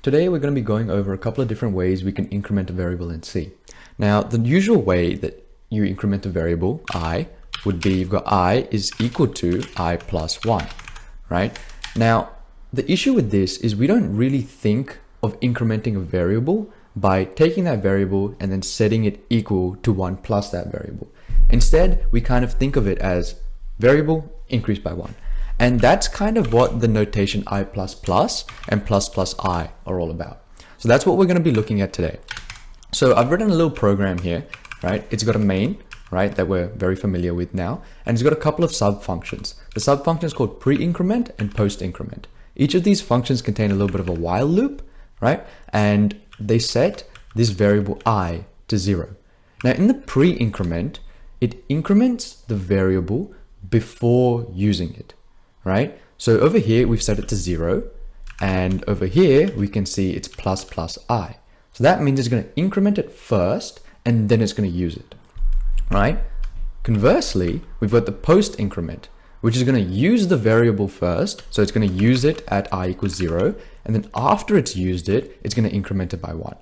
Today we're going to be going over a couple of different ways we can increment a variable in C. Now, the usual way that you increment a variable, I, would be you've got I is equal to I plus 1, right? Now, the issue with this is we don't really think of incrementing a variable by taking that variable and then setting it equal to 1 plus that variable. Instead, we kind of think of it as variable increased by 1. And that's kind of what the notation I plus plus and plus plus I are all about. So that's what we're going to be looking at today. So I've written a little program here, right? It's got a main, right, that we're very familiar with now. And it's got a couple of sub-functions. The sub-function is called pre-increment and post-increment. Each of these functions contain a little bit of a while loop, right? And they set this variable I to 0. Now in the pre-increment, it increments the variable before using it, right? So over here, we've set it to 0. And over here, we can see it's plus plus I. So that means it's going to increment it first, and then it's going to use it, right? Conversely, we've got the post increment, which is going to use the variable first. So it's going to use it at I equals 0. And then after it's used it, it's going to increment it by 1.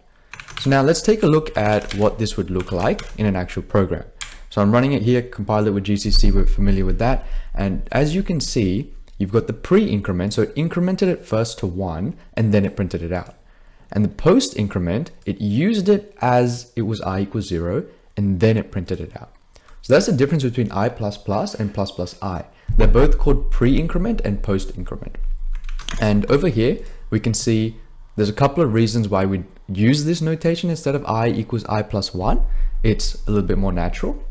So now let's take a look at what this would look like in an actual program. So I'm running it here, compiled it with GCC, we're familiar with that. And as you can see, you've got the pre-increment, so it incremented it first to 1, and then it printed it out. And the post-increment, it used it as it was I equals 0, and then it printed it out. So that's the difference between I plus plus and plus plus I. They're both called pre-increment and post-increment. And over here, we can see there's a couple of reasons why we use this notation instead of I equals I plus 1. It's a little bit more natural,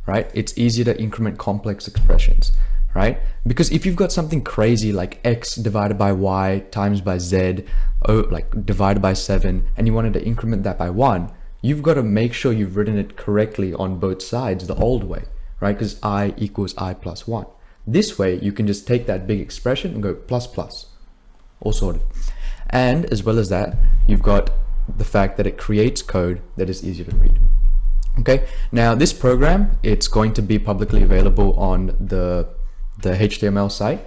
right? It's easier to increment complex expressions, right? Because if you've got something crazy like x divided by y times by z, like divided by 7, and you wanted to increment that by 1, you've got to make sure you've written it correctly on both sides the old way, right? Because I equals I plus 1. This way, you can just take that big expression and go plus plus, all sorted. And as well as that, you've got the fact that it creates code that is easier to read. Okay, now this program, it's going to be publicly available on the HTML site.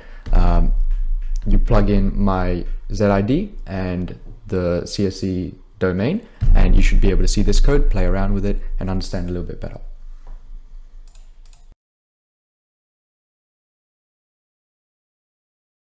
You plug in my ZID and the CSE domain, and you should be able to see this code, play around with it, and understand a little bit better.